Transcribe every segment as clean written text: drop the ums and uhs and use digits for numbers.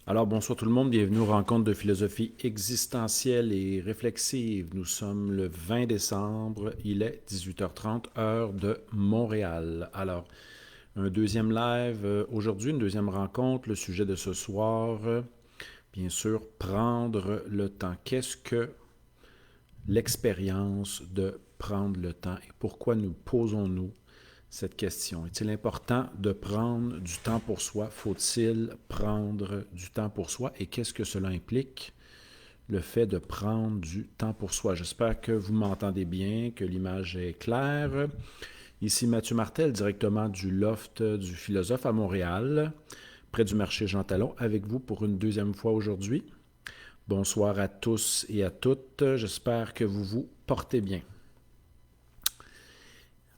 Alors, bonsoir tout le monde, bienvenue aux rencontres de philosophie existentielle et réflexive. Nous sommes le 20 décembre, il est 18h30, heure de Montréal. Alors, un deuxième live aujourd'hui, une deuxième rencontre. Le sujet de ce soir, bien sûr, prendre le temps. Qu'est-ce que l'expérience de prendre le temps et pourquoi nous posons-nous cette question? Est-il important de prendre du temps pour soi? Faut-il prendre du temps pour soi? Et qu'est-ce que cela implique, le fait de prendre du temps pour soi? J'espère que vous m'entendez bien, que l'image est claire. Ici Mathieu Martel, directement du Loft du Philosophe à Montréal, près du marché Jean Talon, avec vous pour une deuxième fois aujourd'hui. Bonsoir à tous et à toutes. J'espère que vous vous portez bien.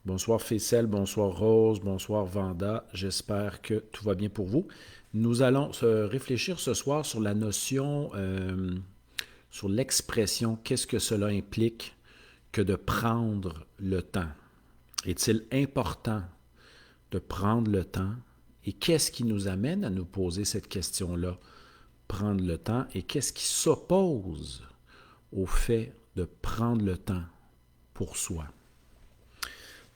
Bonsoir Fécel, bonsoir Rose, bonsoir Vanda. J'espère que tout va bien pour vous. Nous allons réfléchir ce soir sur la notion, sur l'expression, qu'est-ce que cela implique que de prendre le temps. Est-il important de prendre le temps? Et qu'est-ce qui nous amène à nous poser cette question-là? Prendre le temps. Et qu'est-ce qui s'oppose au fait de prendre le temps pour soi?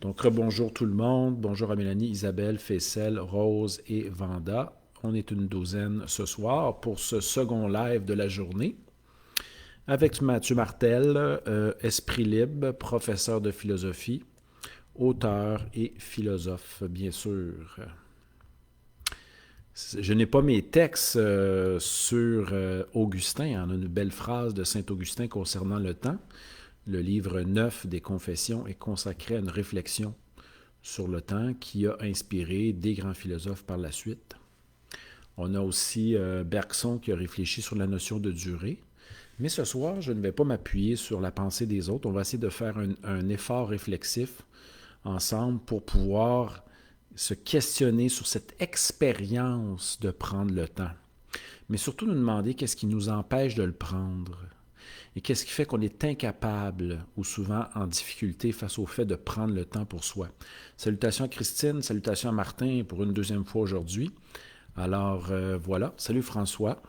Donc, rebonjour tout le monde. Bonjour à Mélanie, Isabelle, Fessel, Rose et Vanda. On est une douzaine ce soir pour ce second live de la journée avec Mathieu Martel, esprit libre, professeur de philosophie, auteur et philosophe, bien sûr. Je n'ai pas mes textes sur Augustin. On a une belle phrase de Saint-Augustin concernant le temps. Le livre 9 des Confessions est consacré à une réflexion sur le temps qui a inspiré des grands philosophes par la suite. On a aussi Bergson qui a réfléchi sur la notion de durée. Mais ce soir, je ne vais pas m'appuyer sur la pensée des autres. On va essayer de faire un effort réflexif ensemble pour pouvoir se questionner sur cette expérience de prendre le temps. Mais surtout nous demander qu'est-ce qui nous empêche de le prendre. Et qu'est-ce qui fait qu'on est incapable ou souvent en difficulté face au fait de prendre le temps pour soi? Salutations à Christine, salutations à Martin pour une deuxième fois aujourd'hui. Alors voilà, salut François,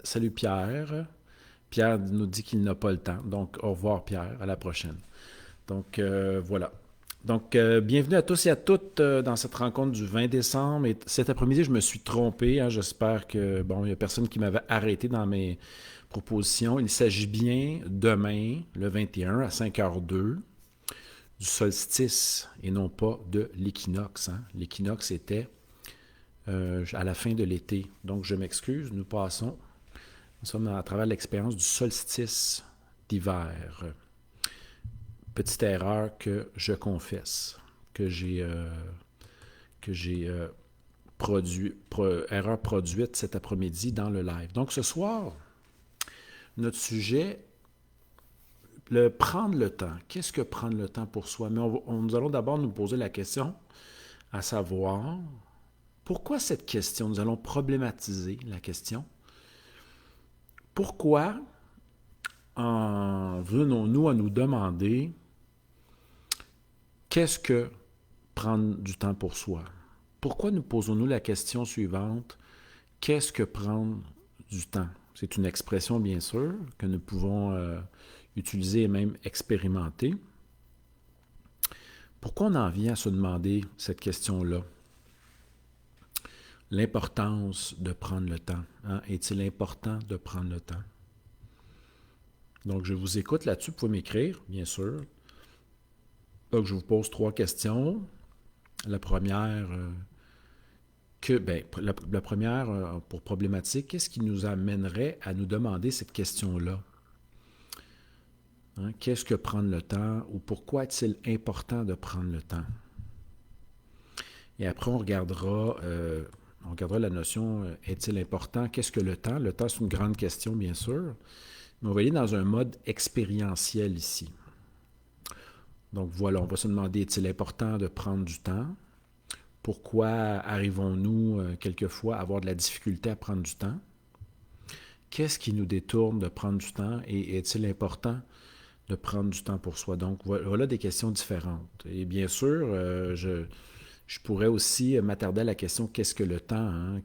salut Pierre. Pierre nous dit qu'il n'a pas le temps, donc au revoir Pierre, à la prochaine. Donc voilà. Donc, bienvenue à tous et à toutes dans cette rencontre du 20 décembre. Et cet après-midi, je me suis trompé. Hein. J'espère que, bon, il n'y a personne qui m'avait arrêté dans mes propositions. Il s'agit bien demain, le 21, à 5h02, du solstice et non pas de l'équinoxe. Hein. L'équinoxe était à la fin de l'été. Donc, je m'excuse, nous sommes à travers l'expérience du solstice d'hiver. Petite erreur que je confesse, que j'ai erreur produite cet après-midi dans le live. Donc ce soir, notre sujet, prendre le temps. Qu'est-ce que prendre le temps pour soi? Mais nous allons d'abord nous poser la question, à savoir, pourquoi cette question? Nous allons problématiser la question. Pourquoi en venons-nous à nous demander qu'est-ce que prendre du temps pour soi? Pourquoi nous posons-nous la question suivante? Qu'est-ce que prendre du temps? C'est une expression, bien sûr, que nous pouvons utiliser et même expérimenter. Pourquoi on en vient à se demander cette question-là? L'importance de prendre le temps. Hein? Est-il important de prendre le temps? Donc, je vous écoute là-dessus. Vous pouvez m'écrire, bien sûr. Donc, je vous pose 3 questions. La première, la première pour problématique, qu'est-ce qui nous amènerait à nous demander cette question-là? Hein, qu'est-ce que prendre le temps ou pourquoi est-il important de prendre le temps? Et après, on regardera la notion, est-il important? Qu'est-ce que le temps? Le temps, c'est une grande question, bien sûr, mais on va aller dans un mode expérientiel ici. Donc voilà, on va se demander, est-il important de prendre du temps? Pourquoi arrivons-nous quelquefois à avoir de la difficulté à prendre du temps? Qu'est-ce qui nous détourne de prendre du temps et est-il important de prendre du temps pour soi? Donc voilà des questions différentes. Et bien sûr, Je pourrais aussi m'attarder à la question qu'est-ce que le temps? Hein,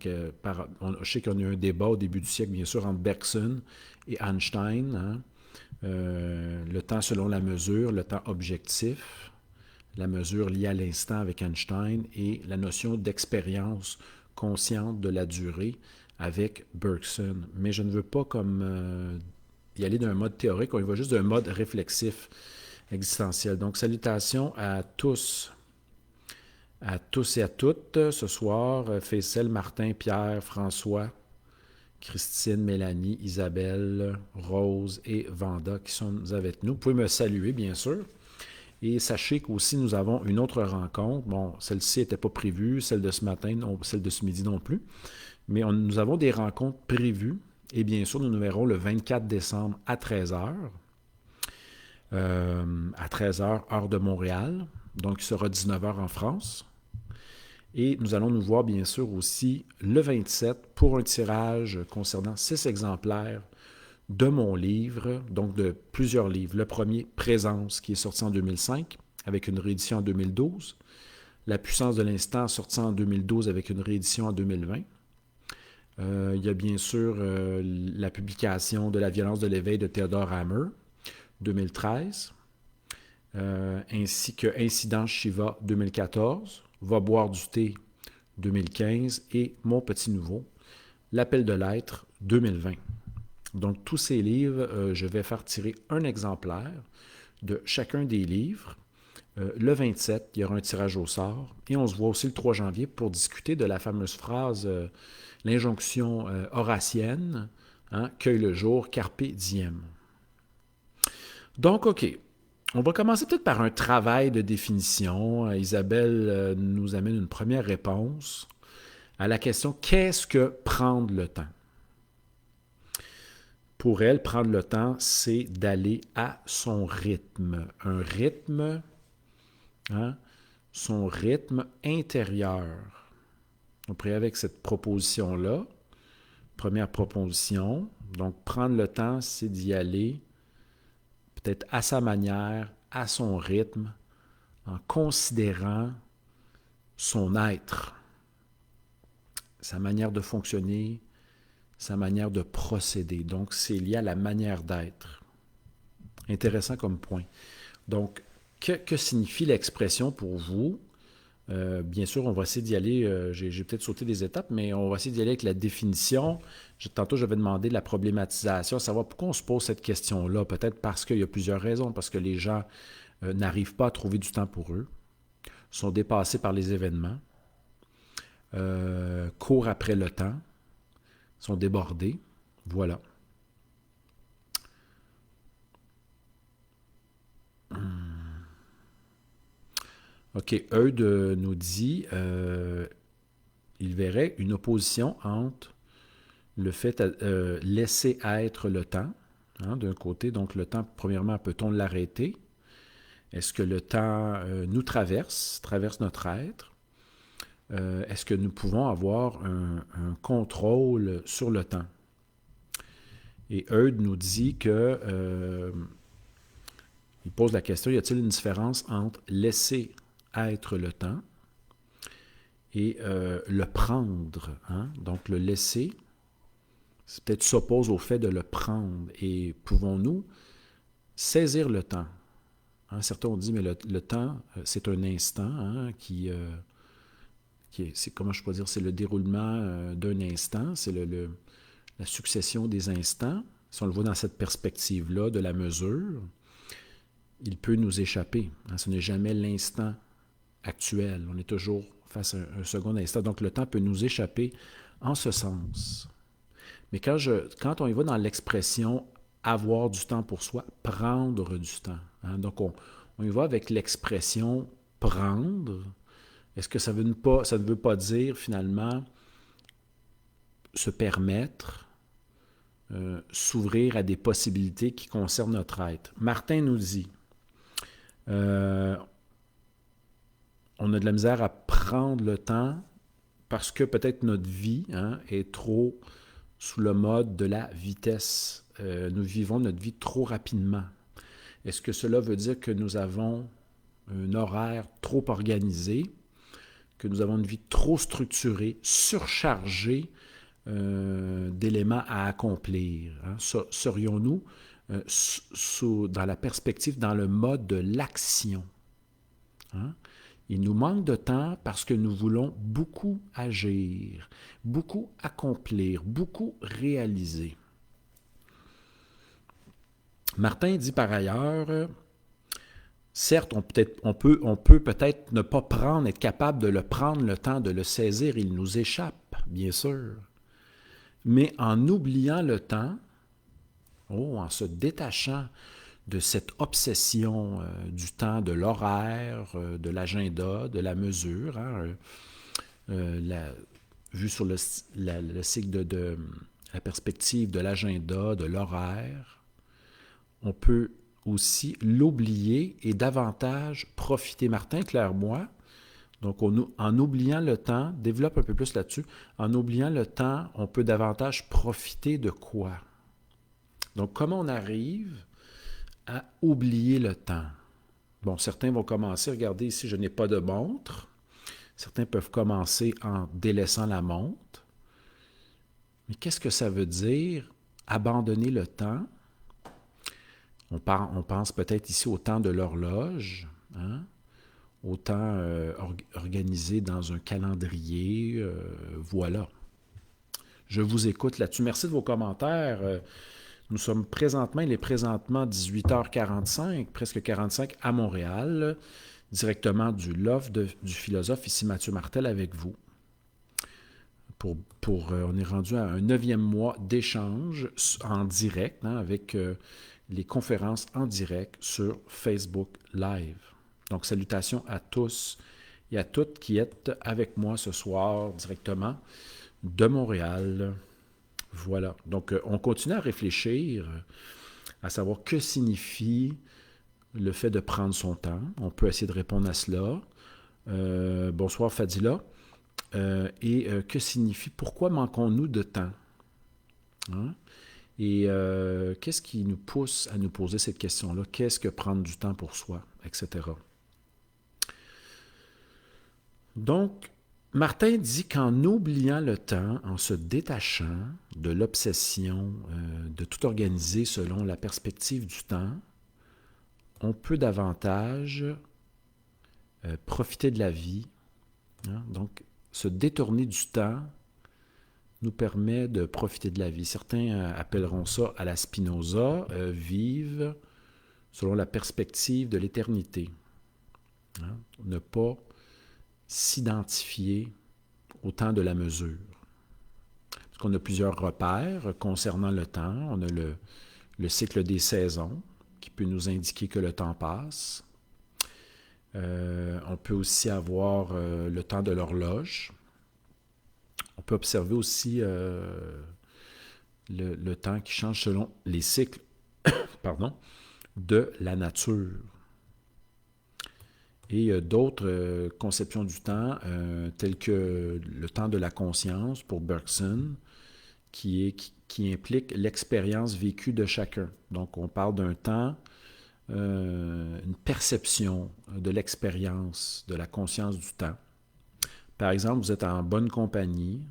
je sais qu'on a eu un débat au début du siècle, bien sûr, entre Bergson et Einstein. Hein, le temps selon la mesure, le temps objectif, la mesure liée à l'instant avec Einstein et la notion d'expérience consciente de la durée avec Bergson. Mais je ne veux pas y aller d'un mode théorique, on y va juste d'un mode réflexif existentiel. Donc, salutations à tous et à toutes ce soir. Faisal, Martin, Pierre, François, Christine, Mélanie, Isabelle, Rose et Vanda qui sont avec nous. Vous pouvez me saluer, bien sûr. Et sachez qu'aussi, nous avons une autre rencontre. Bon, celle-ci n'était pas prévue, celle de ce matin, non, celle de ce midi non plus. Mais nous avons des rencontres prévues. Et bien sûr, nous nous verrons le 24 décembre à 13h. À 13h, heure de Montréal. Donc, il sera 19h en France. Et nous allons nous voir, bien sûr, aussi le 27 pour un tirage concernant 6 exemplaires de mon livre, donc de plusieurs livres. Le premier, Présence, qui est sorti en 2005, avec une réédition en 2012. La puissance de l'instant, sorti en 2012 avec une réédition en 2020. Il y a bien sûr la publication de La violence de l'éveil de Theodore Hammer, 2013, ainsi que Incident Shiva, 2014, Va boire du thé, 2015, et Mon petit nouveau, L'appel de l'être, 2020. Donc, tous ces livres, je vais faire tirer un exemplaire de chacun des livres. Le 27, il y aura un tirage au sort. Et on se voit aussi le 3 janvier pour discuter de la fameuse phrase, l'injonction horatienne, hein, cueille le jour, carpe diem. Donc, OK. On va commencer peut-être par un travail de définition. Isabelle nous amène une première réponse à la question « Qu'est-ce que prendre le temps ?» Pour elle, prendre le temps, c'est d'aller à son rythme. Un rythme, hein, son rythme intérieur. On pourrait avec cette proposition-là. Première proposition. Donc, prendre le temps, c'est d'y aller peut-être à sa manière, à son rythme, en considérant son être, sa manière de fonctionner, sa manière de procéder. Donc, c'est lié à la manière d'être. Intéressant comme point. Donc, que signifie l'expression pour vous? Bien sûr, on va essayer d'y aller, j'ai peut-être sauté des étapes, mais on va essayer d'y aller avec la définition. Tantôt, je vais demander de la problématisation, savoir pourquoi on se pose cette question-là. Peut-être parce qu'il y a plusieurs raisons, parce que les gens n'arrivent pas à trouver du temps pour eux, sont dépassés par les événements, courent après le temps, sont débordés. Voilà. OK, Eudes nous dit, il verrait une opposition entre le fait de laisser être le temps, hein, d'un côté. Donc, le temps, premièrement, peut-on l'arrêter? Est-ce que le temps nous traverse notre être? Est-ce que nous pouvons avoir un contrôle sur le temps? Et Eudes nous dit que, il pose la question, y a-t-il une différence entre laisser être le temps et le prendre? Hein? Donc, le laisser, c'est peut-être s'oppose au fait de le prendre. Et pouvons-nous saisir le temps? Hein, certains ont dit, mais le temps, c'est un instant hein, c'est, comment je peux dire, c'est le déroulement d'un instant, c'est la succession des instants. Si on le voit dans cette perspective-là de la mesure, il peut nous échapper. Hein, ce n'est jamais l'instant actuel. On est toujours face à un second instant. Donc, le temps peut nous échapper en ce sens. Mais quand on y va dans l'expression « avoir du temps pour soi »,« prendre du temps hein, », donc on y va avec l'expression « prendre ». Est-ce que ça ne veut pas dire, finalement, se permettre, s'ouvrir à des possibilités qui concernent notre être? Martin nous dit, on a de la misère à prendre le temps parce que peut-être notre vie hein, est trop sous le mode de la vitesse. Nous vivons notre vie trop rapidement. Est-ce que cela veut dire que nous avons un horaire trop organisé, que nous avons une vie trop structurée, surchargée d'éléments à accomplir. Hein? Serions-nous dans la perspective, dans le mode de l'action? Hein? Il nous manque de temps parce que nous voulons beaucoup agir, beaucoup accomplir, beaucoup réaliser. Martin dit par ailleurs, certes, on peut peut-être ne pas prendre, être capable de le prendre le temps de le saisir, il nous échappe, bien sûr. Mais en oubliant le temps, en se détachant de cette obsession du temps, de l'horaire, de l'agenda, de la mesure, hein, vu sur le cycle de la perspective de l'agenda, de l'horaire, on peut aussi l'oublier et davantage profiter. Martin Clairmoy, donc en oubliant le temps, développe un peu plus là-dessus, en oubliant le temps, on peut davantage profiter de quoi? Donc, comment on arrive à oublier le temps? Bon, certains vont commencer, regardez ici, je n'ai pas de montre. Certains peuvent commencer en délaissant la montre. Mais qu'est-ce que ça veut dire, abandonner le temps? On pense peut-être ici au temps de l'horloge, hein? Au temps organisé dans un calendrier. Voilà. Je vous écoute là-dessus. Merci de vos commentaires. Nous sommes présentement, il est présentement 18h45, presque 45 à Montréal, directement du Loft du philosophe, ici Mathieu Martel avec vous. On est rendu à un 9e mois d'échange en direct, hein, avec les conférences en direct sur Facebook Live. Donc, salutations à tous et à toutes qui êtes avec moi ce soir directement de Montréal. Voilà. Donc, on continue à réfléchir à savoir que signifie le fait de prendre son temps. On peut essayer de répondre à cela. Bonsoir Fadila. Que signifie, pourquoi manquons-nous de temps? Hein? Et qu'est-ce qui nous pousse à nous poser cette question-là? Qu'est-ce que prendre du temps pour soi, etc. Donc, Martin dit qu'en oubliant le temps, en se détachant de l'obsession de tout organiser selon la perspective du temps, on peut davantage profiter de la vie. Hein? Donc, se détourner du temps nous permet de profiter de la vie. Certains appelleront ça à la Spinoza, vivre selon la perspective de l'éternité. Hein? Ne pas s'identifier au temps de la mesure. Parce qu'on a plusieurs repères concernant le temps. On a le cycle des saisons qui peut nous indiquer que le temps passe. On peut aussi avoir le temps de l'horloge. On peut observer aussi le temps qui change selon les cycles de la nature. Et d'autres conceptions du temps, telles que le temps de la conscience pour Bergson, qui implique l'expérience vécue de chacun. Donc, on parle d'un temps, une perception de l'expérience, de la conscience du temps. Par exemple, vous êtes en bonne compagnie,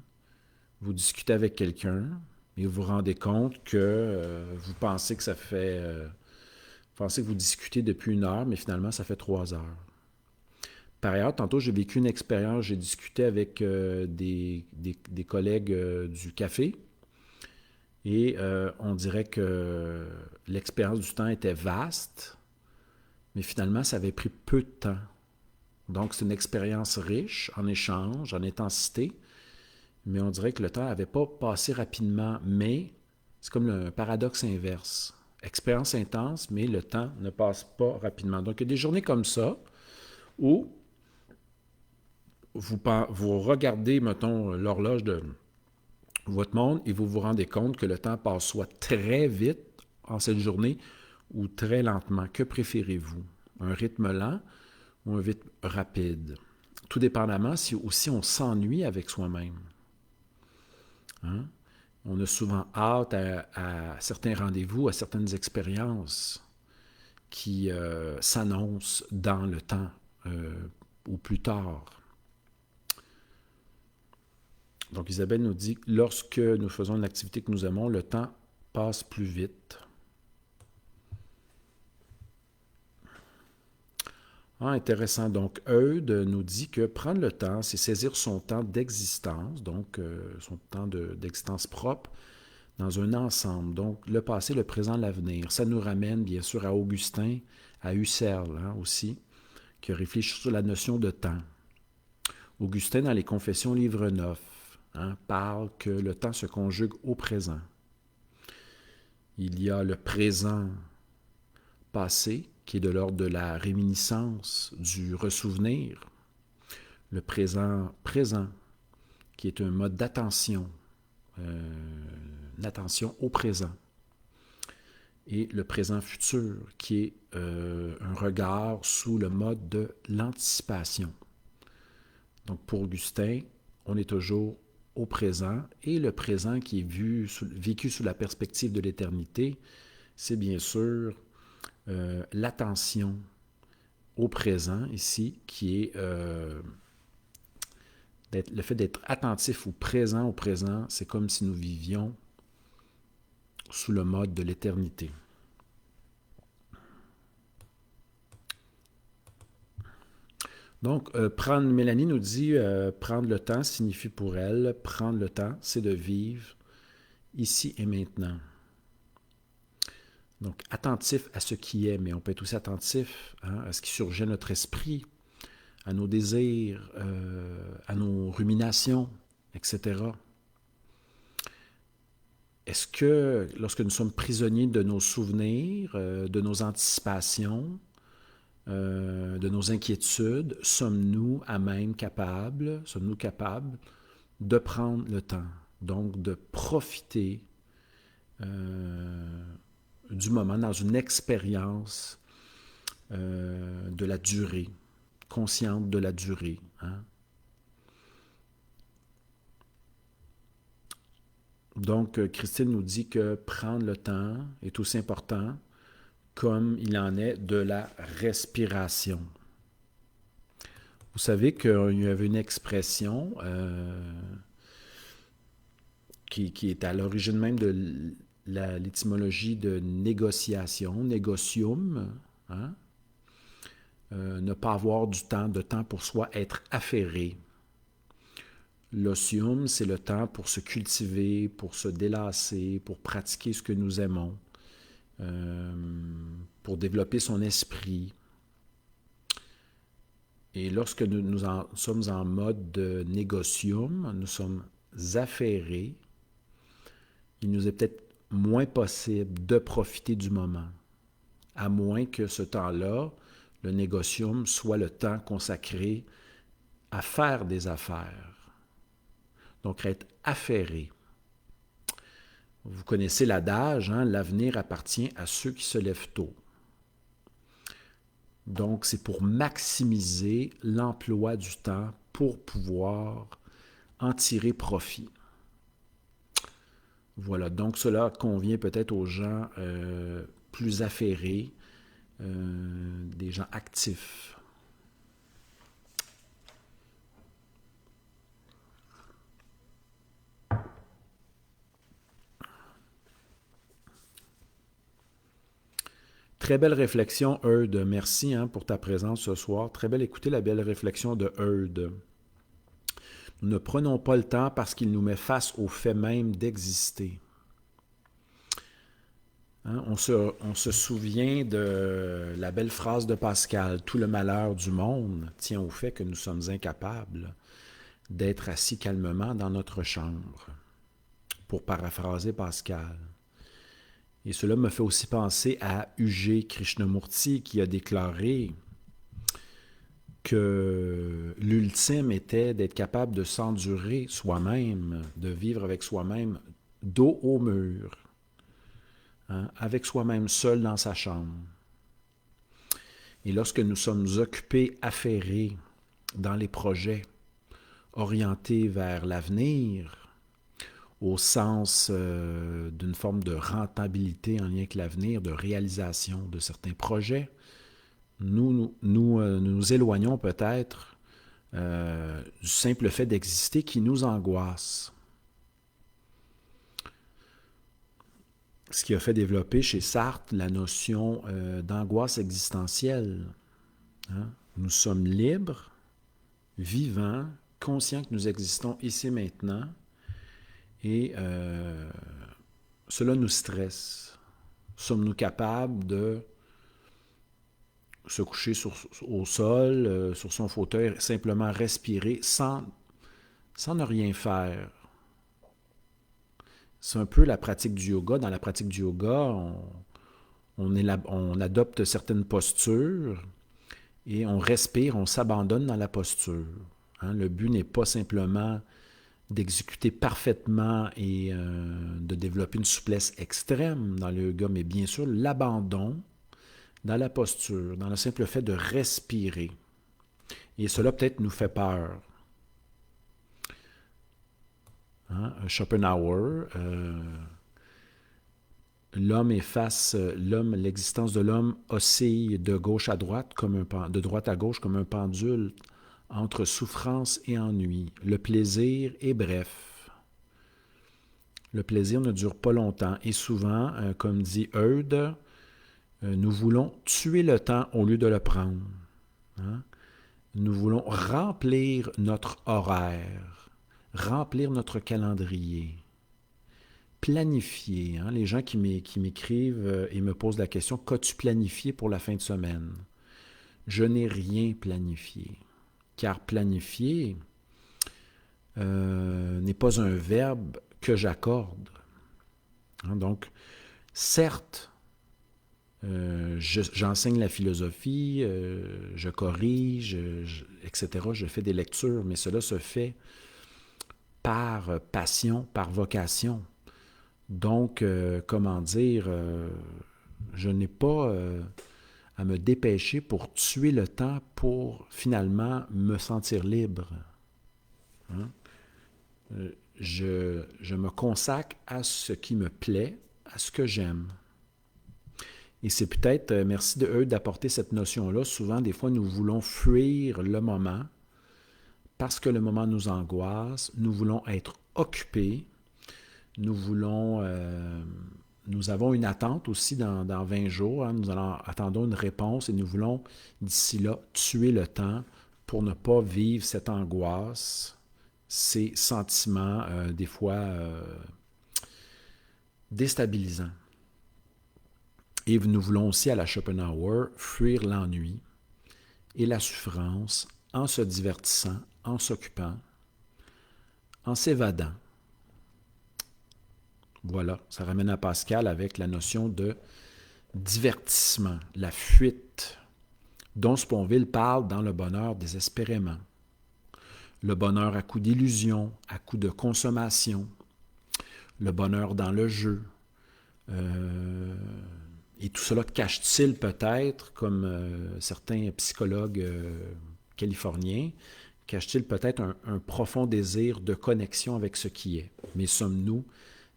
vous discutez avec quelqu'un et vous vous rendez compte que vous pensez que que vous discutez depuis 1 heure, mais finalement, ça fait 3 heures. Par ailleurs, tantôt, j'ai vécu une expérience, j'ai discuté avec des collègues du café et on dirait que l'expérience du temps était vaste, mais finalement, ça avait pris peu de temps. Donc, c'est une expérience riche en échange, en intensité, mais on dirait que le temps n'avait pas passé rapidement, mais c'est comme un paradoxe inverse. Expérience intense, mais le temps ne passe pas rapidement. Donc, il y a des journées comme ça où vous regardez, mettons, l'horloge de votre montre et vous vous rendez compte que le temps passe soit très vite en cette journée ou très lentement. Que préférez-vous? Un rythme lent ou un rythme rapide? Tout dépendamment si aussi on s'ennuie avec soi-même. Hein? On a souvent hâte à certains rendez-vous, à certaines expériences qui s'annoncent dans le temps ou plus tard. Donc Isabelle nous dit, lorsque nous faisons une activité que nous aimons, le temps passe plus vite. Ah, intéressant. Donc, Eudes nous dit que prendre le temps, c'est saisir son temps d'existence, donc son temps d'existence propre, dans un ensemble. Donc, le passé, le présent, l'avenir. Ça nous ramène, bien sûr, à Augustin, à Husserl aussi, qui a réfléchi sur la notion de temps. Augustin, dans les Confessions, livre 9, parle que le temps se conjugue au présent. Il y a le présent passé, qui est de l'ordre de la réminiscence, du ressouvenir. Le présent présent, qui est un mode d'attention, une attention au présent. Et le présent futur, qui est un regard sous le mode de l'anticipation. Donc pour Augustin, on est toujours au présent, et le présent qui est vécu sous la perspective de l'éternité, c'est bien sûr l'attention au présent ici, qui est le fait d'être attentif au présent, c'est comme si nous vivions sous le mode de l'éternité. Donc, Mélanie nous dit, prendre le temps signifie pour elle, prendre le temps, c'est de vivre ici et maintenant. Donc, attentif à ce qui est, mais on peut être aussi attentif à ce qui surgit à notre esprit, à nos désirs, à nos ruminations, etc. Est-ce que, lorsque nous sommes prisonniers de nos souvenirs, de nos anticipations, de nos inquiétudes, sommes-nous capables de prendre le temps, donc de profiter du moment dans une expérience de la durée, consciente de la durée. Donc, Christine nous dit que prendre le temps est aussi important comme il en est de la respiration. Vous savez qu'il y avait une expression qui est à l'origine même de l'étymologie de négociation, négocium, ne pas avoir de temps pour soi, être affairé. L'osium, c'est le temps pour se cultiver, pour se délasser, pour pratiquer ce que nous aimons, pour développer son esprit. Et lorsque nous sommes en mode de négocium, nous sommes affairés, il nous est peut-être moins possible de profiter du moment, à moins que ce temps-là, le négocium, soit le temps consacré à faire des affaires. Donc, être affairé. Vous connaissez l'adage, l'avenir appartient à ceux qui se lèvent tôt. Donc, c'est pour maximiser l'emploi du temps pour pouvoir en tirer profit. Voilà, donc cela convient peut-être aux gens plus affairés, des gens actifs. Très belle réflexion, Eudes. Merci pour ta présence ce soir. Très belle écouter la belle réflexion de Eudes. Nous ne prenons pas le temps parce qu'il nous met face au fait même d'exister. On se souvient de la belle phrase de Pascal, « Tout le malheur du monde tient au fait que nous sommes incapables d'être assis calmement dans notre chambre », pour paraphraser Pascal. Et cela me fait aussi penser à U.G. Krishnamurti qui a déclaré que l'ultime était d'être capable de s'endurer soi-même, de vivre avec soi-même dos au mur, avec soi-même seul dans sa chambre. Et lorsque nous sommes occupés, affairés dans les projets orientés vers l'avenir, au sens d'une forme de rentabilité en lien avec l'avenir, de réalisation de certains projets, nous éloignons peut-être du simple fait d'exister qui nous angoisse. Ce qui a fait développer chez Sartre la notion d'angoisse existentielle. Hein? Nous sommes libres, vivants, conscients que nous existons ici maintenant, et cela nous stresse. Sommes-nous capables de se coucher au sol, sur son fauteuil, simplement respirer sans ne rien faire? C'est un peu la pratique du yoga. Dans la pratique du yoga, on adopte certaines postures et on respire, on s'abandonne dans la posture. Hein? Le but n'est pas simplement d'exécuter parfaitement et de développer une souplesse extrême dans le yoga, mais bien sûr l'abandon dans la posture, dans le simple fait de respirer. Et cela peut-être nous fait peur. Hein? Schopenhauer, l'existence de l'homme oscille de gauche à droite, de droite à gauche comme un pendule entre souffrance et ennui. Le plaisir est bref. Le plaisir ne dure pas longtemps et souvent, comme dit Eudes, nous voulons tuer le temps au lieu de le prendre. Hein? Nous voulons remplir notre horaire, remplir notre calendrier, planifier. Hein? Les gens qui m'écrivent et me posent la question, qu'as-tu planifié pour la fin de semaine? Je n'ai rien planifié, car planifier n'est pas un verbe que j'accorde. Hein? Donc, certes, j'enseigne la philosophie, je corrige, etc. Je fais des lectures, mais cela se fait par passion, par vocation. Donc, je n'ai pas à me dépêcher pour tuer le temps pour finalement me sentir libre. Hein? Je me consacre à ce qui me plaît, à ce que j'aime. Et c'est peut-être, merci de eux d'apporter cette notion-là. Souvent, des fois, nous voulons fuir le moment parce que le moment nous angoisse. Nous voulons être occupés. Nous avons une attente aussi dans 20 jours. Hein. Attendons une réponse et nous voulons, d'ici là, tuer le temps pour ne pas vivre cette angoisse, ces sentiments, des fois, déstabilisants. Et nous voulons aussi, à la Schopenhauer, fuir l'ennui et la souffrance en se divertissant, en s'occupant, en s'évadant. Voilà, ça ramène à Pascal avec la notion de divertissement, la fuite, dont Sponville parle dans Le bonheur désespérément. Le bonheur à coup d'illusion, à coup de consommation, le bonheur dans le jeu, et tout cela cache-t-il peut-être, comme certains psychologues californiens, cache-t-il peut-être un profond désir de connexion avec ce qui est. Mais sommes-nous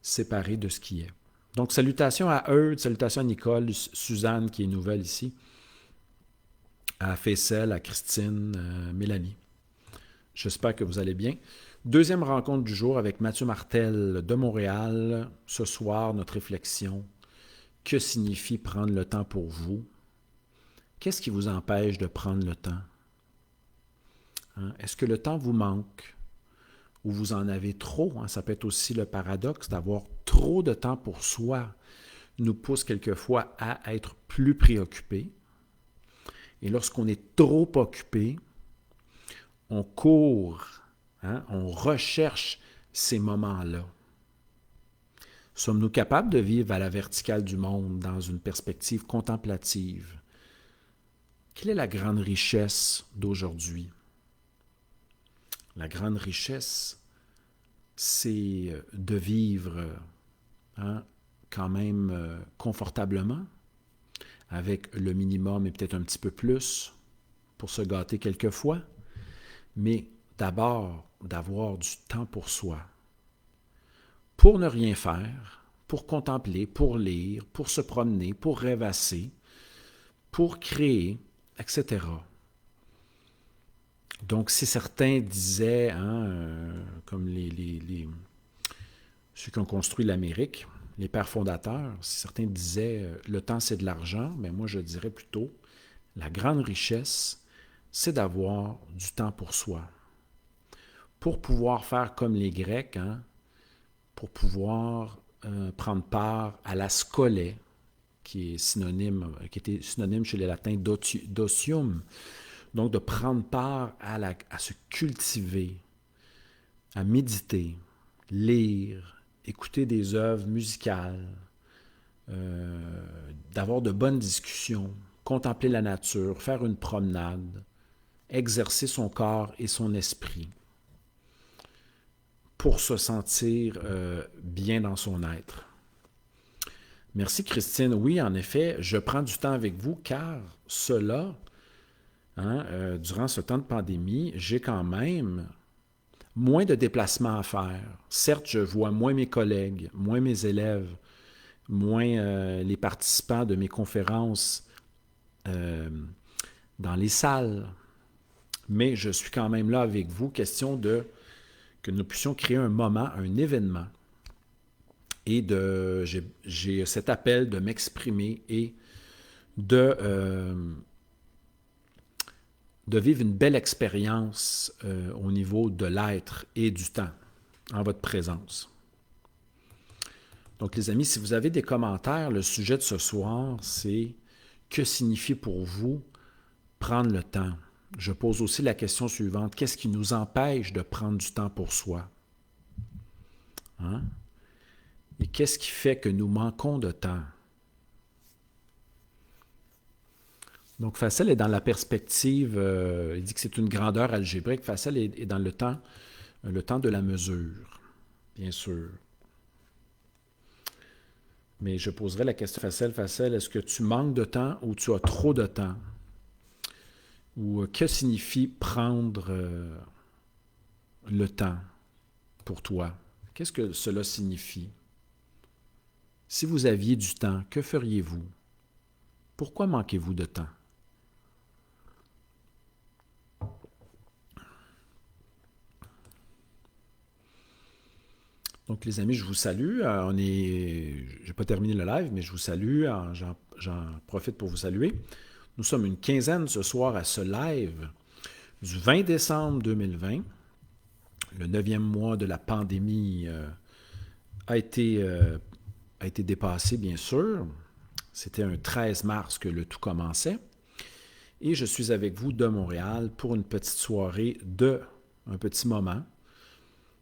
séparés de ce qui est? Donc, salutations à Eudes, salutations à Nicole, Suzanne qui est nouvelle ici, à Faisel, à Christine, Mélanie. J'espère que vous allez bien. Deuxième rencontre du jour avec Mathieu Martel de Montréal. Ce soir, notre réflexion. Que signifie prendre le temps pour vous? Qu'est-ce qui vous empêche de prendre le temps? Hein? Est-ce que le temps vous manque? Ou vous en avez trop? Hein? Ça peut être aussi le paradoxe d'avoir trop de temps pour soi nous pousse quelquefois à être plus préoccupés. Et lorsqu'on est trop occupé, on court, hein? On recherche ces moments-là. Sommes-nous capables de vivre à la verticale du monde dans une perspective contemplative? Quelle est la grande richesse d'aujourd'hui? La grande richesse, c'est de vivre quand même confortablement, avec le minimum et peut-être un petit peu plus pour se gâter quelquefois, mais d'abord d'avoir du temps pour soi. Pour ne rien faire, pour contempler, pour lire, pour se promener, pour rêvasser, pour créer, etc. Donc, si certains disaient, hein, comme ceux qui ont construit l'Amérique, les pères fondateurs, si certains disaient le temps c'est de l'argent, mais moi je dirais plutôt la grande richesse, c'est d'avoir du temps pour soi. Pour pouvoir faire comme les Grecs, hein, pour pouvoir prendre part à la scolée, qui était synonyme chez les Latins d'otium, donc de prendre part à se cultiver, à méditer, lire, écouter des œuvres musicales, d'avoir de bonnes discussions, contempler la nature, faire une promenade, exercer son corps et son esprit pour se sentir bien dans son être. Merci Christine. Oui, en effet, je prends du temps avec vous car cela, durant ce temps de pandémie, j'ai quand même moins de déplacements à faire. Certes, je vois moins mes collègues, moins mes élèves, moins les participants de mes conférences dans les salles, mais je suis quand même là avec vous, question de que nous puissions créer un moment, un événement, et j'ai cet appel de m'exprimer et de vivre une belle expérience au niveau de l'être et du temps, en votre présence. Donc, les amis, si vous avez des commentaires, le sujet de ce soir, c'est que signifie pour vous prendre le temps? Je pose aussi la question suivante, qu'est-ce qui nous empêche de prendre du temps pour soi? Hein? Et qu'est-ce qui fait que nous manquons de temps? Donc, Facel est dans la perspective, il dit que c'est une grandeur algébrique. Facel est dans le temps de la mesure, bien sûr. Mais je poserai la question Facel, est-ce que tu manques de temps ou tu as trop de temps? Ou que signifie prendre le temps pour toi? Qu'est-ce que cela signifie? Si vous aviez du temps, que feriez-vous? Pourquoi manquez-vous de temps? Donc, les amis, je vous salue. Je n'ai pas terminé le live, mais je vous salue. J'en profite pour vous saluer. Nous sommes une quinzaine ce soir à ce live du 20 décembre 2020. Le 9e mois de la pandémie a été dépassé, bien sûr. C'était un 13 mars que le tout commençait. Et je suis avec vous de Montréal pour une petite soirée un petit moment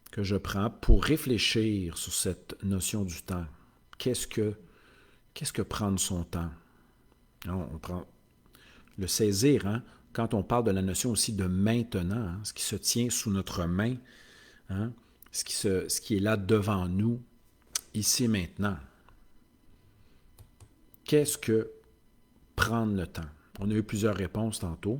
que je prends pour réfléchir sur cette notion du temps. Qu'est-ce que prendre son temps? On prend le saisir, hein? Quand on parle de la notion aussi de maintenant, hein? Ce qui se tient sous notre main, hein? Ce qui est là devant nous, ici et maintenant. Qu'est-ce que prendre le temps? On a eu plusieurs réponses tantôt.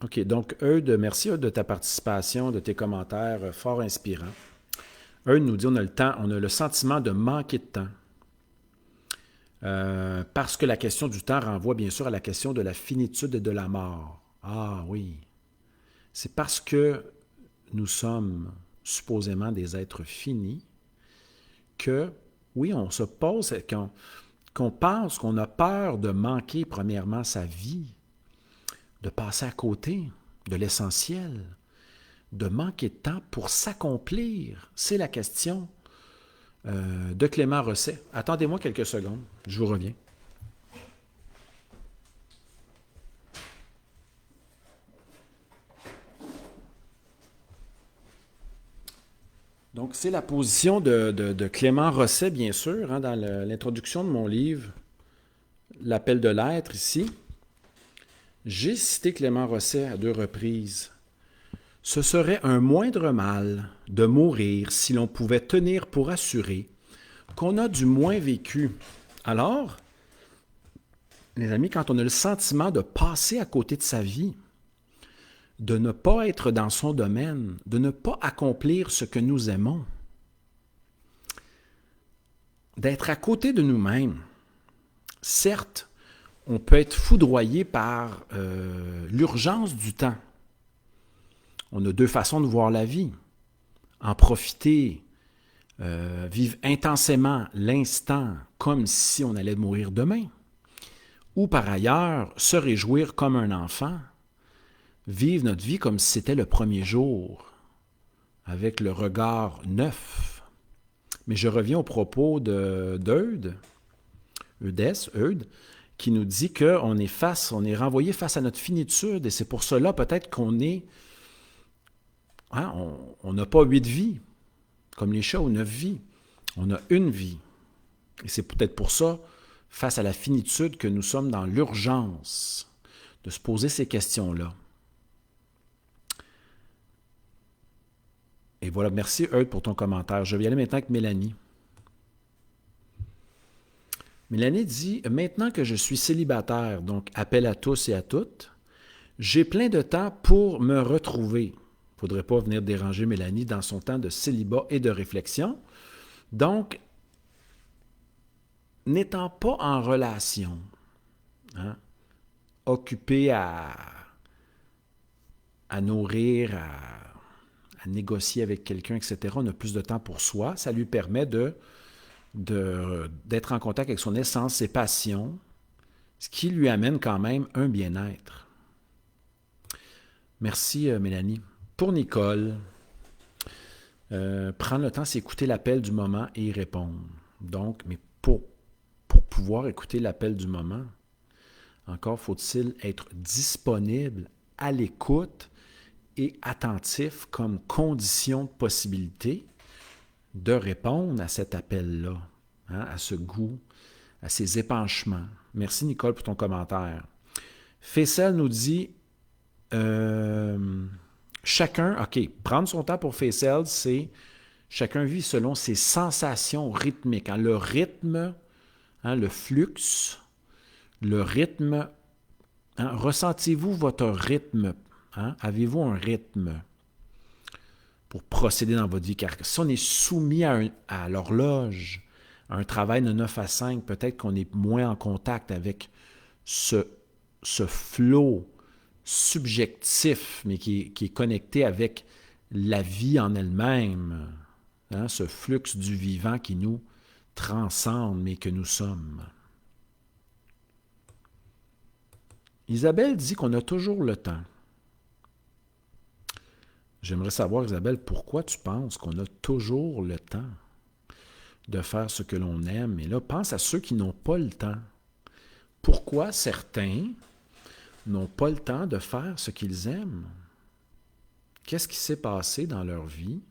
OK, donc Eudes, merci de ta participation, de tes commentaires fort inspirants. Eudes nous dit on a le sentiment de manquer de temps. Parce que la question du temps renvoie bien sûr à la question de la finitude et de la mort. Ah oui, c'est parce que nous sommes supposément des êtres finis que, oui, on se pose, qu'on pense, qu'on a peur de manquer premièrement sa vie, de passer à côté de l'essentiel, de manquer de temps pour s'accomplir. C'est la question de Clément Rosset. Attendez-moi quelques secondes, je vous reviens. Donc, c'est la position de Clément Rosset, bien sûr, hein, dans l'introduction de mon livre, L'appel de l'être, ici. J'ai cité Clément Rosset à 2 reprises. Ce serait un moindre mal de mourir si l'on pouvait tenir pour assuré qu'on a du moins vécu. Alors, les amis, quand on a le sentiment de passer à côté de sa vie, de ne pas être dans son domaine, de ne pas accomplir ce que nous aimons, d'être à côté de nous-mêmes, Certes, on peut être foudroyé par l'urgence du temps. On a deux façons de voir la vie. En profiter, vivre intensément l'instant comme si on allait mourir demain. Ou par ailleurs, se réjouir comme un enfant, vivre notre vie comme si c'était le premier jour, avec le regard neuf. Mais je reviens au propos d'Eudes, qui nous dit qu'on est renvoyé face à notre finitude, et c'est pour cela peut-être qu'on est, hein, on n'a pas 8 vies, comme les chats, ou 9 vies. On a une vie. Et c'est peut-être pour ça, face à la finitude, que nous sommes dans l'urgence de se poser ces questions-là. Et voilà, merci Eudes pour ton commentaire. Je vais y aller maintenant avec Mélanie. Mélanie dit « Maintenant que je suis célibataire, donc appel à tous et à toutes, j'ai plein de temps pour me retrouver. » Il ne faudrait pas venir déranger Mélanie dans son temps de célibat et de réflexion. Donc, n'étant pas en relation, hein, occupé à nourrir, à négocier avec quelqu'un, etc., on a plus de temps pour soi. Ça lui permet d'être en contact avec son essence, ses passions, ce qui lui amène quand même un bien-être. Merci, Mélanie. Pour Nicole, prendre le temps, c'est écouter l'appel du moment et y répondre. Donc, mais pour pouvoir écouter l'appel du moment, encore faut-il être disponible, à l'écoute et attentif comme condition de possibilité de répondre à cet appel-là, hein, à ce goût, à ces épanchements. Merci Nicole pour ton commentaire. Faisal nous dit chacun, OK, prendre son temps pour Faisal, c'est chacun vit selon ses sensations rythmiques. Hein, le rythme, hein, le flux, le rythme. Hein, ressentez-vous votre rythme? Hein? Avez-vous un rythme pour procéder dans votre vie? Car si on est soumis à l'horloge, à un travail de 9 à 5, peut-être qu'on est moins en contact avec ce flot subjectif, mais qui est connecté avec la vie en elle-même, hein? Ce flux du vivant qui nous transcende, mais que nous sommes. Isabelle dit qu'on a toujours le temps. J'aimerais savoir, Isabelle, pourquoi tu penses qu'on a toujours le temps de faire ce que l'on aime? Et là, pense à ceux qui n'ont pas le temps. Pourquoi certains n'ont pas le temps de faire ce qu'ils aiment? Qu'est-ce qui s'est passé dans leur vie?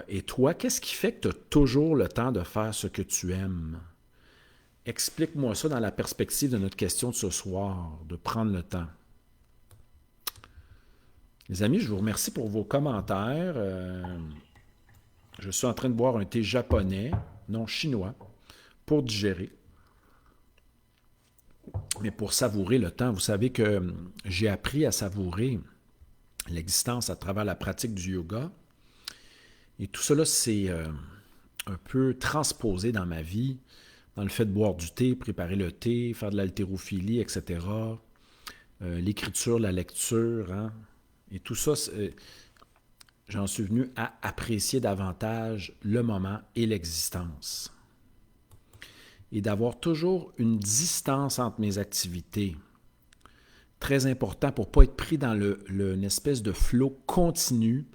Et toi, qu'est-ce qui fait que tu as toujours le temps de faire ce que tu aimes? Explique-moi ça dans la perspective de notre question de ce soir, de prendre le temps. Les amis, je vous remercie pour vos commentaires. Je suis en train de boire un thé japonais, non chinois, pour digérer. Mais pour savourer le temps, vous savez que j'ai appris à savourer l'existence à travers la pratique du yoga. Et tout cela s'est un peu transposé dans ma vie, dans le fait de boire du thé, préparer le thé, faire de l'haltérophilie, etc. L'écriture, la lecture, hein? Et tout ça, j'en suis venu à apprécier davantage le moment et l'existence. Et d'avoir toujours une distance entre mes activités. Très important pour ne pas être pris dans une espèce de flot continu,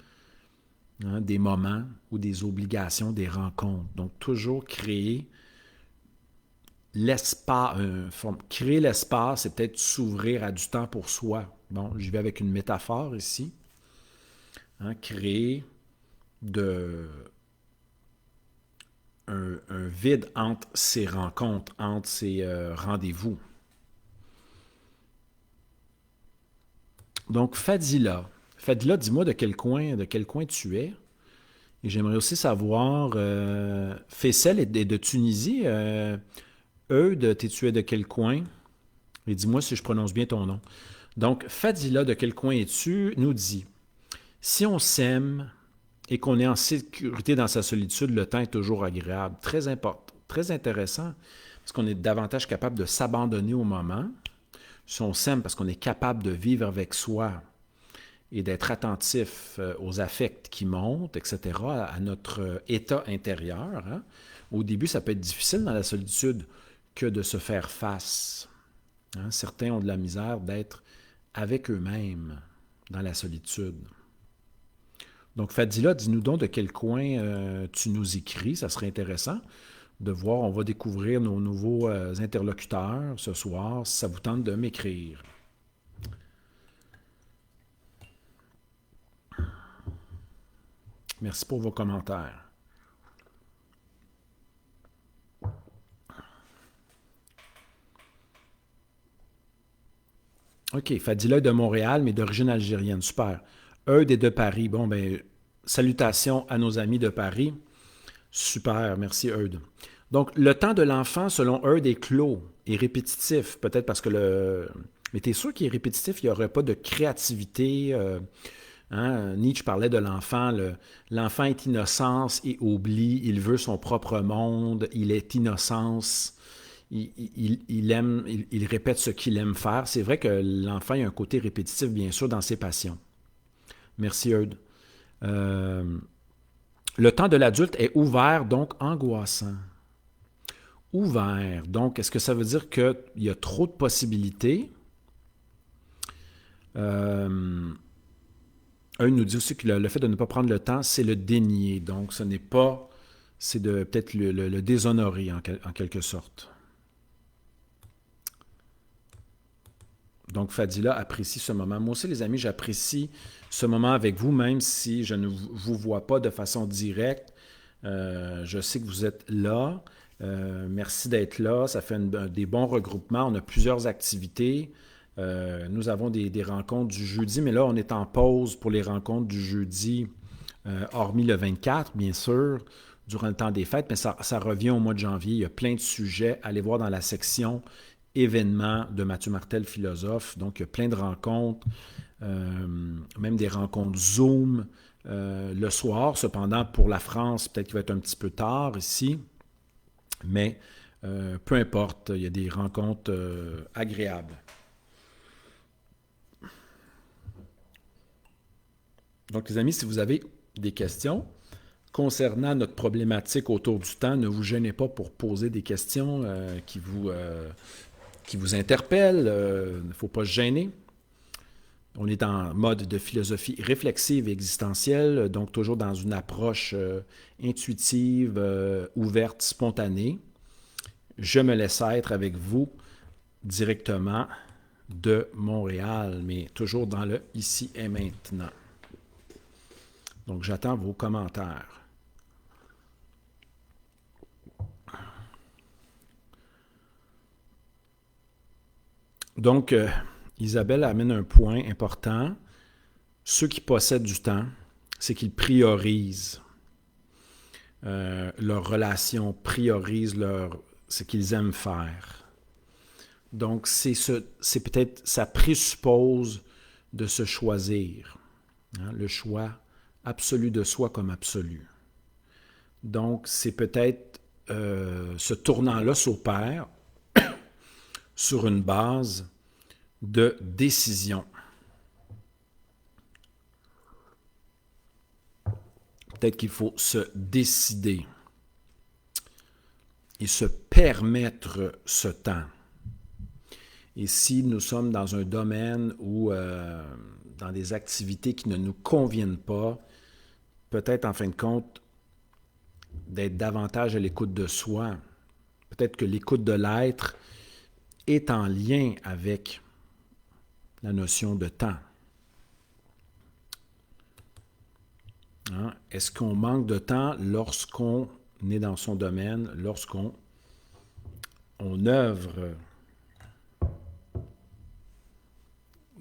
hein, des moments ou des obligations, des rencontres. Donc, toujours créer l'espace. Créer l'espace, c'est peut-être s'ouvrir à du temps pour soi. Bon, j'y vais avec une métaphore ici. Hein, créer un vide entre ces rencontres, entre ces rendez-vous. Donc, Fadila. Fadila, dis-moi de quel coin tu es. Et j'aimerais aussi savoir, Faisal est de Tunisie. Eudes, tu es de quel coin? Et dis-moi si je prononce bien ton nom. Donc, Fadila, de quel coin es-tu, nous dit, si on s'aime et qu'on est en sécurité dans sa solitude, le temps est toujours agréable. Très important, très intéressant, Est-ce qu'on est davantage capable de s'abandonner au moment? Si on s'aime parce qu'on est capable de vivre avec soi et d'être attentif aux affects qui montent, etc., à notre état intérieur, hein? Au début, ça peut être difficile dans la solitude que de se faire face. Hein? Certains ont de la misère d'être avec eux-mêmes dans la solitude. Donc, Fadila, dis-nous donc de quel coin tu nous écris, ça serait intéressant de voir. On va découvrir nos nouveaux interlocuteurs ce soir, si ça vous tente de m'écrire. Merci pour vos commentaires. OK, Fadila est de Montréal, mais d'origine algérienne. Super. Eudes est de Paris. Bon, ben, salutations à nos amis de Paris. Super, merci Eudes. Donc, le temps de l'enfant, selon Eudes, est clos et répétitif. Peut-être parce que le... Mais tu es sûr qu'il est répétitif, il n'y aurait pas de créativité. Hein? Nietzsche parlait de l'enfant. L'enfant est innocence et oublie. Il veut son propre monde. Il est innocence. Il répète ce qu'il aime faire. C'est vrai que l'enfant a un côté répétitif, bien sûr, dans ses passions. Merci, Eudes. Le temps de l'adulte est ouvert, donc angoissant. Ouvert. Donc, est-ce que ça veut dire qu'il y a trop de possibilités? Eudes nous dit aussi que le fait de ne pas prendre le temps, c'est le dénier. Donc, ce n'est pas... C'est peut-être le déshonorer, en quelque sorte. Donc, Fadila apprécie ce moment. Moi aussi, les amis, j'apprécie ce moment avec vous, même si je ne vous vois pas de façon directe. Je sais que vous êtes là. Merci d'être là. Ça fait des bons regroupements. On a plusieurs activités. Nous avons des rencontres du jeudi, mais là, on est en pause pour les rencontres du jeudi, hormis le 24, bien sûr, durant le temps des fêtes, mais ça revient au mois de janvier. Il y a plein de sujets. Allez voir dans la section événements de Mathieu Martel, philosophe. Donc, il y a plein de rencontres, même des rencontres Zoom le soir. Cependant, pour la France, peut-être qu'il va être un petit peu tard ici, mais peu importe, il y a des rencontres agréables. Donc, les amis, si vous avez des questions concernant notre problématique autour du temps, ne vous gênez pas pour poser des questions qui vous interpellent. Il ne faut pas se gêner. On est en mode de philosophie réflexive et existentielle, donc toujours dans une approche intuitive, ouverte, spontanée. Je me laisse être avec vous directement de Montréal, mais toujours dans le ici et maintenant. Donc, j'attends vos commentaires. Donc, Isabelle amène un point important. Ceux qui possèdent du temps, c'est qu'ils priorisent leur relation, priorisent ce qu'ils aiment faire. Donc, c'est peut-être, ça présuppose de se choisir. Hein, le choix absolu de soi comme absolu. Donc, c'est peut-être ce tournant-là s'opère sur une base de décision. Peut-être qu'il faut se décider et se permettre ce temps. Et si nous sommes dans un domaine ou dans des activités qui ne nous conviennent pas, peut-être en fin de compte d'être davantage à l'écoute de soi. Peut-être que l'écoute de l'être est en lien avec la notion de temps. Hein? Est-ce qu'on manque de temps lorsqu'on est dans son domaine, lorsqu'on œuvre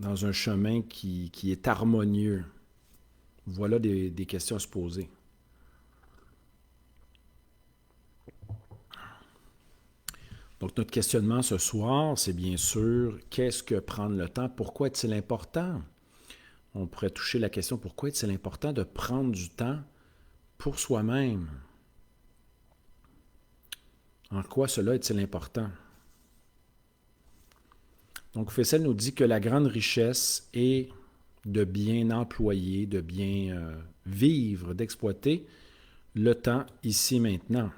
dans un chemin qui est harmonieux? Voilà des questions à se poser. Donc, notre questionnement ce soir, c'est bien sûr, qu'est-ce que prendre le temps? Pourquoi est-il important? On pourrait toucher la question, pourquoi est-il important de prendre du temps pour soi-même? En quoi cela est-il important? Donc, Fessel nous dit que la grande richesse est de bien employer, de bien vivre, d'exploiter le temps ici maintenant.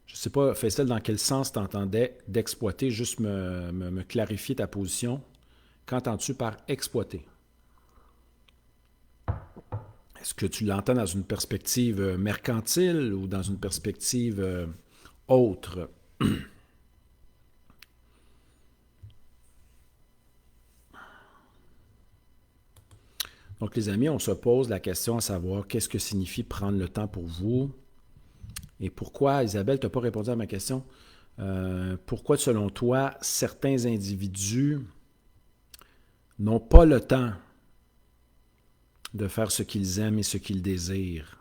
Je ne sais pas, Fessel, dans quel sens tu entendais d'exploiter, juste me clarifier ta position. Qu'entends-tu par exploiter? Est-ce que tu l'entends dans une perspective mercantile ou dans une perspective autre? Donc, les amis, on se pose la question à savoir qu'est-ce que signifie prendre le temps pour vous et pourquoi, Isabelle, tu n'as pas répondu à ma question. Pourquoi, selon toi, certains individus n'ont pas le temps de faire ce qu'ils aiment et ce qu'ils désirent?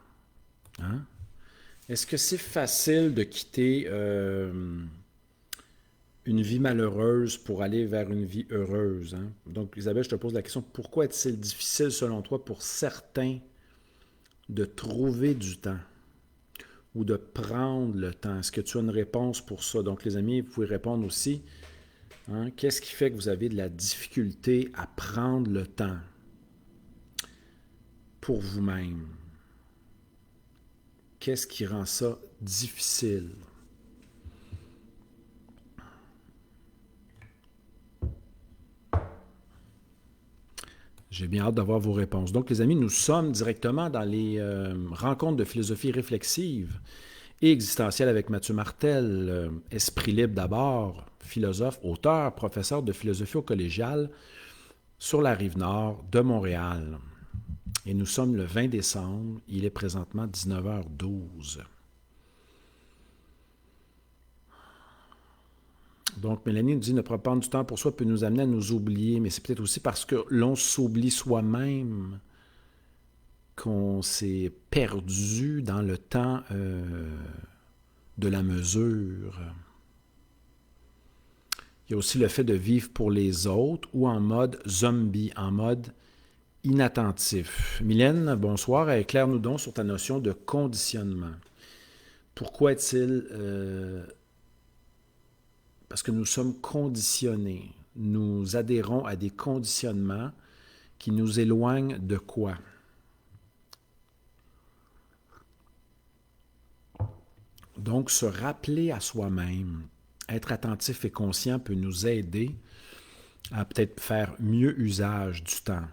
Hein? Est-ce que c'est facile de quitter une vie malheureuse pour aller vers une vie heureuse? Hein? Donc, Isabelle, je te pose la question, pourquoi est-il difficile, selon toi, pour certains de trouver du temps ou de prendre le temps? Est-ce que tu as une réponse pour ça? Donc, les amis, vous pouvez répondre aussi. Hein? Qu'est-ce qui fait que vous avez de la difficulté à prendre le temps pour vous-même? Qu'est-ce qui rend ça difficile? J'ai bien hâte d'avoir vos réponses. Donc, les amis, nous sommes directement dans les rencontres de philosophie réflexive et existentielle avec Mathieu Martel, esprit libre d'abord, philosophe, auteur, professeur de philosophie au collégial sur la rive nord de Montréal. Et nous sommes le 20 décembre, il est présentement 19h12. Donc, Mélanie nous dit, ne pas prendre du temps pour soi peut nous amener à nous oublier, mais c'est peut-être aussi parce que l'on s'oublie soi-même qu'on s'est perdu dans le temps de la mesure. Il y a aussi le fait de vivre pour les autres ou en mode zombie, en mode inattentif. Mylène, bonsoir. Éclaire-nous donc sur ta notion de conditionnement. Pourquoi est-il... parce que nous sommes conditionnés. Nous adhérons à des conditionnements qui nous éloignent de quoi? Donc, se rappeler à soi-même, être attentif et conscient peut nous aider à peut-être faire mieux usage du temps.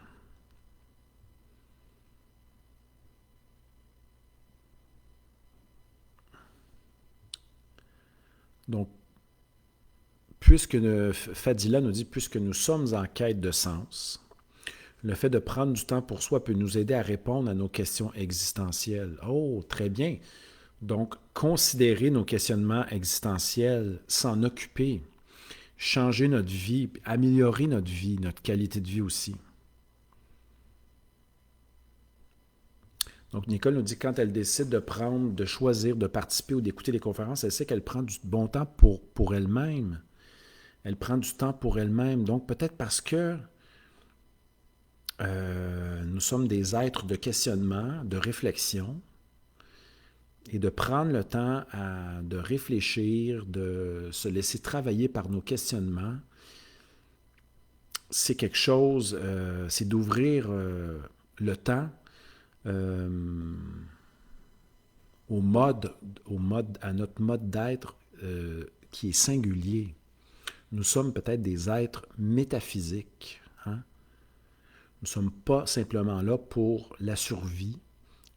Donc, Fadila nous dit, puisque nous sommes en quête de sens, le fait de prendre du temps pour soi peut nous aider à répondre à nos questions existentielles. Oh, très bien. Donc, considérer nos questionnements existentiels, s'en occuper, changer notre vie, améliorer notre vie, notre qualité de vie aussi. Donc, Nicole nous dit, quand elle décide de choisir, de participer ou d'écouter les conférences, elle sait qu'elle prend du bon temps pour elle-même. Elle prend du temps pour elle-même. Donc, peut-être parce que nous sommes des êtres de questionnement, de réflexion, et de prendre le temps de réfléchir, de se laisser travailler par nos questionnements, c'est quelque chose, c'est d'ouvrir le temps à notre mode d'être qui est singulier. Nous sommes peut-être des êtres métaphysiques. Hein? Nous ne sommes pas simplement là pour la survie,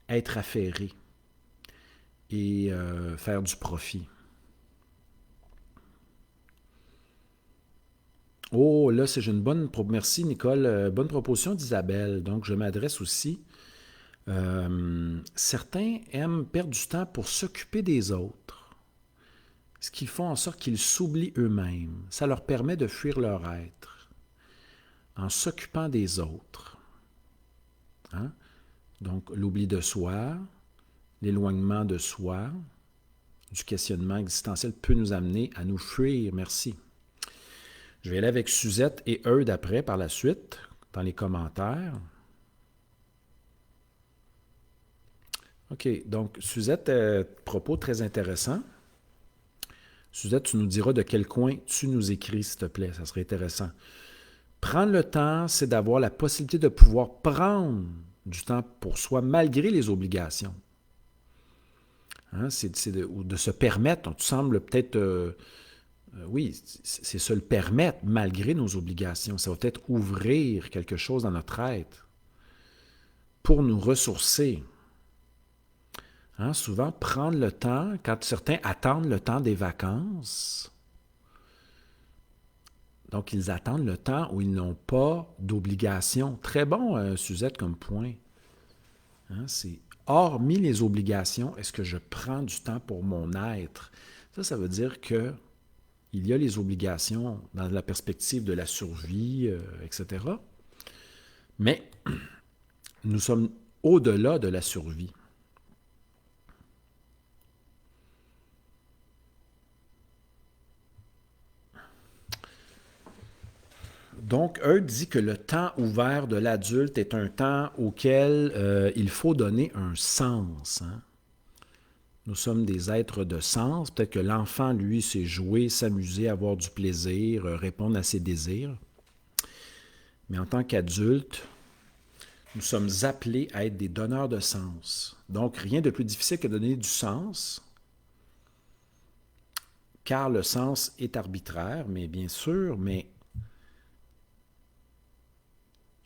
être affairés et faire du profit. Oh, là, c'est une bonne... Merci, Nicole. Bonne proposition d'Isabelle. Donc, je m'adresse aussi. Certains aiment perdre du temps pour s'occuper des autres. Ce qu'ils font en sorte qu'ils s'oublient eux-mêmes. Ça leur permet de fuir leur être en s'occupant des autres. Hein? Donc, l'oubli de soi, l'éloignement de soi, du questionnement existentiel peut nous amener à nous fuir. Merci. Je vais aller avec Suzette et Eudes après, par la suite, dans les commentaires. OK, donc Suzette, propos très intéressant. Suzette, tu nous diras de quel coin tu nous écris, s'il te plaît, ça serait intéressant. Prendre le temps, c'est d'avoir la possibilité de pouvoir prendre du temps pour soi malgré les obligations. Hein, c'est de se permettre, tu sembles peut-être, oui, c'est se le permettre malgré nos obligations. Ça va peut-être ouvrir quelque chose dans notre être pour nous ressourcer. Hein, souvent, prendre le temps, quand certains attendent le temps des vacances, donc ils attendent le temps où ils n'ont pas d'obligation. Très bon, Suzette, comme point. Hein, c'est hormis les obligations, est-ce que je prends du temps pour mon être? Ça veut dire que il y a les obligations dans la perspective de la survie, etc. Mais nous sommes au-delà de la survie. Donc, Eudes dit que le temps ouvert de l'adulte est un temps auquel il faut donner un sens. Hein? Nous sommes des êtres de sens. Peut-être que l'enfant, lui, c'est jouer, s'amuser, avoir du plaisir, répondre à ses désirs. Mais en tant qu'adulte, nous sommes appelés à être des donneurs de sens. Donc, rien de plus difficile que de donner du sens, car le sens est arbitraire, mais bien sûr, mais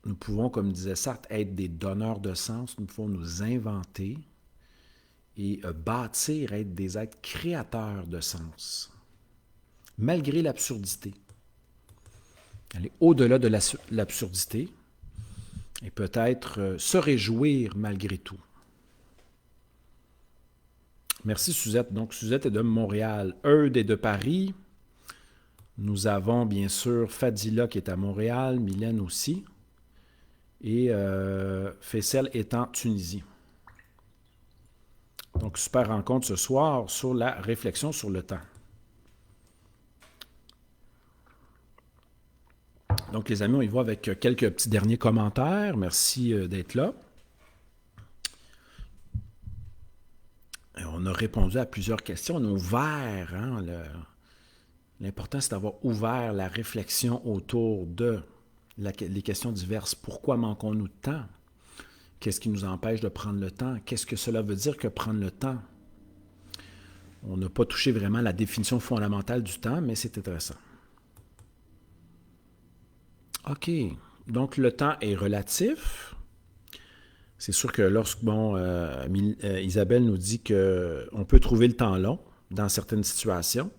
nous pouvons, comme disait Sartre, être des donneurs de sens, nous pouvons nous inventer et bâtir, être des êtres créateurs de sens, malgré l'absurdité. Aller au-delà de l'absurdité et peut-être se réjouir malgré tout. Merci Suzette. Donc Suzette est de Montréal, Eudes est de Paris. Nous avons bien sûr Fadila qui est à Montréal, Mylène aussi. Et Faisal est en Tunisie. Donc, super rencontre ce soir sur la réflexion sur le temps. Donc, les amis, on y va avec quelques petits derniers commentaires. Merci d'être là. Et on a répondu à plusieurs questions. On a ouvert. Hein, l'important, c'est d'avoir ouvert la réflexion autour de les questions diverses. Pourquoi manquons-nous de temps? Qu'est-ce qui nous empêche de prendre le temps? Qu'est-ce que cela veut dire que prendre le temps? On n'a pas touché vraiment la définition fondamentale du temps, mais c'est intéressant. OK. Donc, le temps est relatif. C'est sûr que lorsque, Isabelle nous dit qu'on peut trouver le temps long dans certaines situations,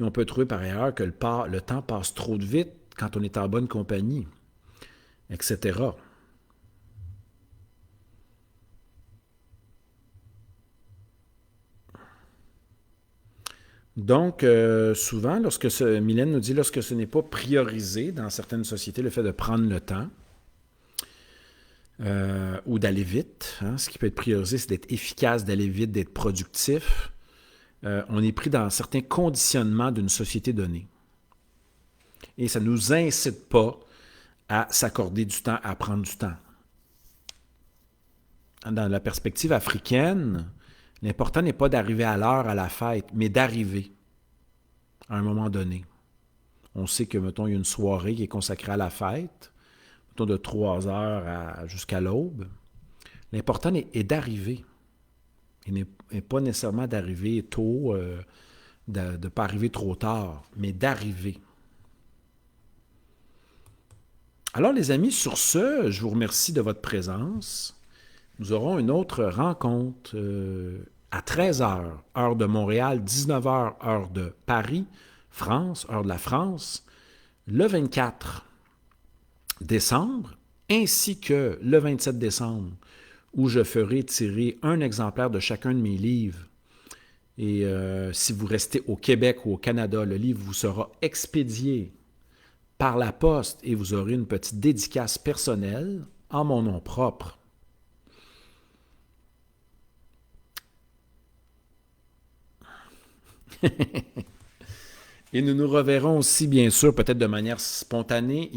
et on peut trouver par ailleurs que le temps passe trop de vite quand on est en bonne compagnie, etc. Donc, souvent, Mylène nous dit, lorsque ce n'est pas priorisé dans certaines sociétés, le fait de prendre le temps ou d'aller vite, hein, ce qui peut être priorisé, c'est d'être efficace, d'aller vite, d'être productif. On est pris dans certains conditionnements d'une société donnée. Et ça ne nous incite pas à s'accorder du temps, à prendre du temps. Dans la perspective africaine, l'important n'est pas d'arriver à l'heure à la fête, mais d'arriver à un moment donné. On sait que, mettons, il y a une soirée qui est consacrée à la fête, mettons de 3 heures jusqu'à l'aube. L'important est d'arriver. Et n'est pas nécessairement d'arriver tôt, de ne pas arriver trop tard, mais d'arriver. Alors, les amis, sur ce, je vous remercie de votre présence. Nous aurons une autre rencontre à 13 heures, heure de Montréal, 19 heures, heure de Paris, France, heure de la France, le 24 décembre, ainsi que le 27 décembre, où je ferai tirer un exemplaire de chacun de mes livres. Et si vous restez au Québec ou au Canada, le livre vous sera expédié par la poste et vous aurez une petite dédicace personnelle en mon nom propre. Et nous nous reverrons aussi, bien sûr, peut-être de manière spontanée,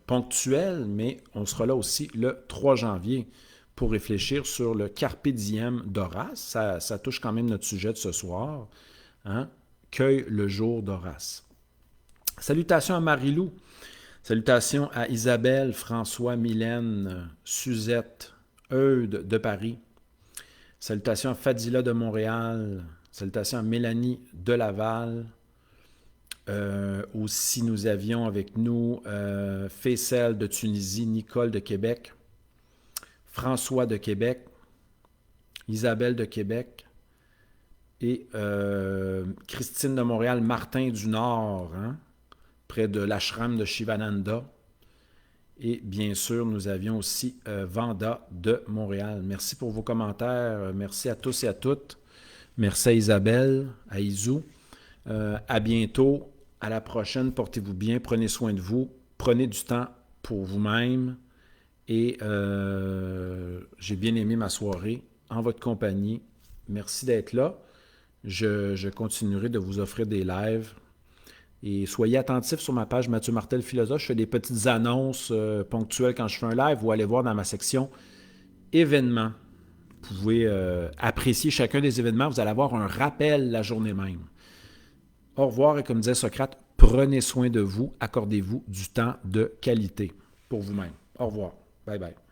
ponctuelle, mais on sera là aussi le 3 janvier pour réfléchir sur le Carpe diem d'Horace. Ça touche quand même notre sujet de ce soir. Hein? Cueille le jour d'Horace. Salutations à Marie-Lou. Salutations à Isabelle, François, Mylène, Suzette, Eudes de Paris. Salutations à Fadila de Montréal. Salutations à Mélanie de Laval. Aussi, nous avions avec nous Faisal de Tunisie, Nicole de Québec, François de Québec, Isabelle de Québec et Christine de Montréal, Martin du Nord, hein, près de l'ashram de Shivananda. Et bien sûr, nous avions aussi Vanda de Montréal. Merci pour vos commentaires. Merci à tous et à toutes. Merci à Isabelle, à Isou. À bientôt. À la prochaine. Portez-vous bien. Prenez soin de vous. Prenez du temps pour vous-même. Et j'ai bien aimé ma soirée en votre compagnie. Merci d'être là. Je continuerai de vous offrir des lives. Et soyez attentifs sur ma page Mathieu Martel Philosophe. Je fais des petites annonces ponctuelles quand je fais un live. Vous allez voir dans ma section événements. Vous pouvez apprécier chacun des événements. Vous allez avoir un rappel la journée même. Au revoir et comme disait Socrate, prenez soin de vous. Accordez-vous du temps de qualité pour vous-même. Au revoir. Bye bye.